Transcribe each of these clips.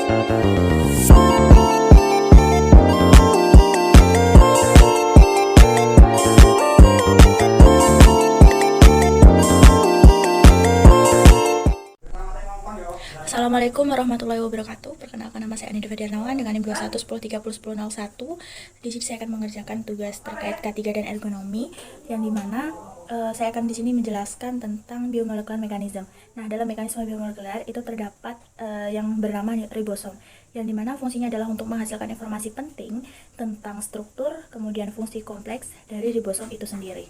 Assalamualaikum warahmatullahi wabarakatuh. Perkenalkan, nama saya Anida Federnawan dengan NIM 2110301001. Di sini saya akan mengerjakan tugas terkait K3 dan ergonomi, yang dimana saya akan di sini menjelaskan tentang biomolekular mekanisme. Nah, dalam mekanisme biomolekular itu terdapat yang bernama ribosom, yang dimana fungsinya adalah untuk menghasilkan informasi penting tentang struktur, kemudian fungsi kompleks dari ribosom itu sendiri.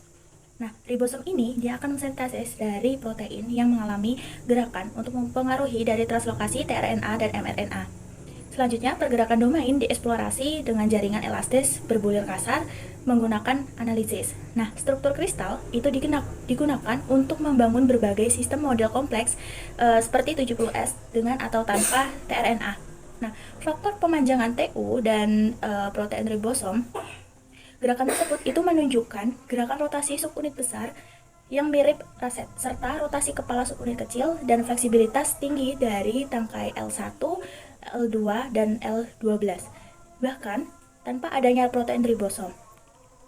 Nah, ribosom ini dia akan mensintesis dari protein yang mengalami gerakan untuk mempengaruhi dari translokasi tRNA dan mRNA. Selanjutnya, pergerakan domain dieksplorasi dengan jaringan elastis berbulir kasar menggunakan analisis. Nah, struktur kristal itu digunakan untuk membangun berbagai sistem model kompleks seperti 70S dengan atau tanpa tRNA. Nah, faktor pemanjangan TU dan protein ribosom, gerakan tersebut itu menunjukkan gerakan rotasi subunit besar yang mirip raset, serta rotasi kepala subunit kecil dan fleksibilitas tinggi dari tangkai L1, L2, dan L12, bahkan tanpa adanya protein ribosom.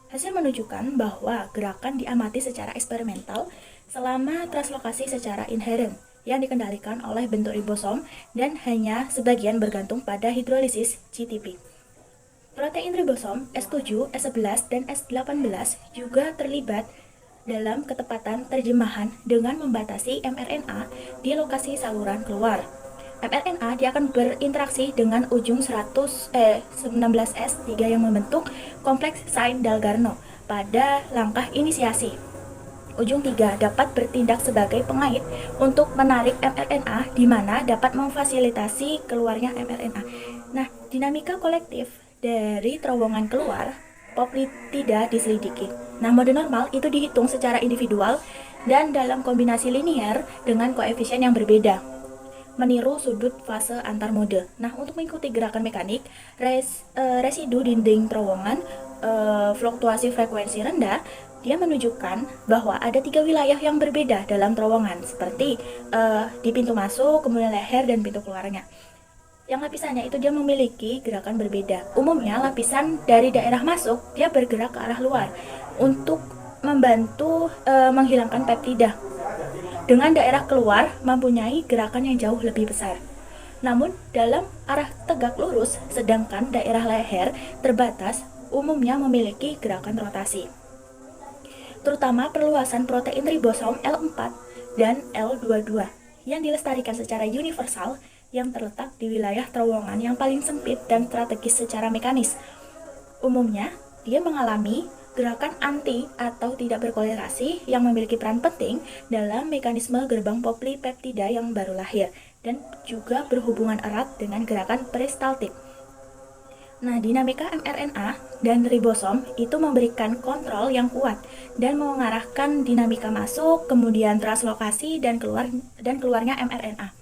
Hasil menunjukkan bahwa gerakan diamati secara eksperimental selama translokasi secara inheren yang dikendalikan oleh bentuk ribosom dan hanya sebagian bergantung pada hidrolisis GTP. Protein ribosom S7, S11, dan S18 juga terlibat dalam ketepatan terjemahan dengan membatasi mRNA di lokasi saluran keluar. mRNA dia akan berinteraksi dengan ujung 19S3 yang membentuk kompleks Sain-Dalgarno pada langkah inisiasi. Ujung 3 dapat bertindak sebagai pengait untuk menarik mRNA, di mana dapat memfasilitasi keluarnya mRNA. Nah, dinamika kolektif dari terowongan keluar poplitida diselidiki. Nah, mode normal itu dihitung secara individual dan dalam kombinasi linier dengan koefisien yang berbeda, meniru sudut fase antar mode. Nah, untuk mengikuti gerakan mekanik, residu dinding terowongan, fluktuasi frekuensi rendah, dia menunjukkan bahwa ada 3 wilayah yang berbeda dalam terowongan, seperti di pintu masuk, kemudian leher, dan pintu keluarnya. Yang lapisannya itu dia memiliki gerakan berbeda. Umumnya lapisan dari daerah masuk dia bergerak ke arah luar untuk membantu menghilangkan peptida. Dengan daerah keluar mempunyai gerakan yang jauh lebih besar. Namun dalam arah tegak lurus, sedangkan daerah leher terbatas umumnya memiliki gerakan rotasi. Terutama perluasan protein ribosom L4 dan L22 yang dilestarikan secara universal yang terletak di wilayah terowongan yang paling sempit dan strategis secara mekanis. Umumnya, dia mengalami gerakan anti atau tidak berkolerasi yang memiliki peran penting dalam mekanisme gerbang poplipeptida yang baru lahir dan juga berhubungan erat dengan gerakan peristaltik. Nah, dinamika mRNA dan ribosom itu memberikan kontrol yang kuat dan mengarahkan dinamika masuk, kemudian translokasi dan keluarnya mRNA.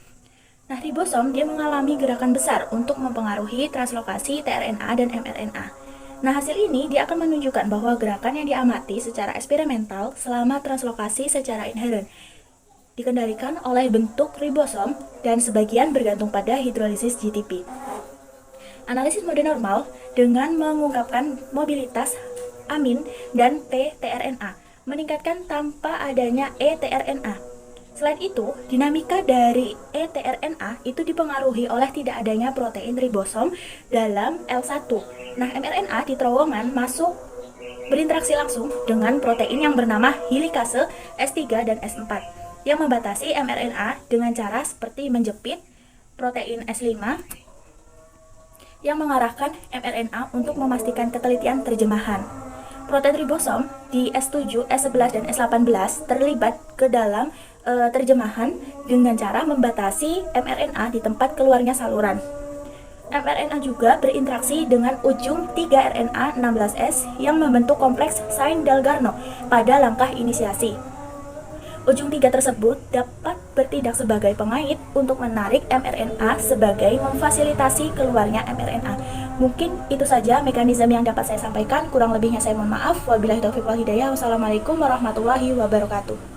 Nah, ribosom dia mengalami gerakan besar untuk mempengaruhi translokasi tRNA dan mRNA. Nah, hasil ini dia akan menunjukkan bahwa gerakan yang diamati secara eksperimental selama translokasi secara inheren dikendalikan oleh bentuk ribosom dan sebagian bergantung pada hidrolisis GTP. Analisis mode normal dengan mengungkapkan mobilitas amin dan p-tRNA meningkatkan tanpa adanya e-tRNA. Selain itu, dinamika dari e-tRNA itu dipengaruhi oleh tidak adanya protein ribosom dalam L1. Nah, mRNA di terowongan masuk berinteraksi langsung dengan protein yang bernama helikase S3 dan S4 yang membatasi mRNA dengan cara seperti menjepit protein S5 yang mengarahkan mRNA untuk memastikan ketelitian terjemahan. Protein ribosom di S7, S11, dan S18 terlibat ke dalam terjemahan dengan cara membatasi mRNA di tempat keluarnya saluran. mRNA juga berinteraksi dengan ujung 3-RNA 16S yang membentuk kompleks Sain-Dalgarno pada langkah inisiasi. Ujung 3 tersebut dapat bertindak sebagai pengait untuk menarik mRNA sebagai memfasilitasi keluarnya mRNA. Mungkin itu saja mekanisme yang dapat saya sampaikan. Kurang lebihnya saya mohon maaf. Wabillahi taufiq wal hidayah. Wassalamualaikum warahmatullahi wabarakatuh.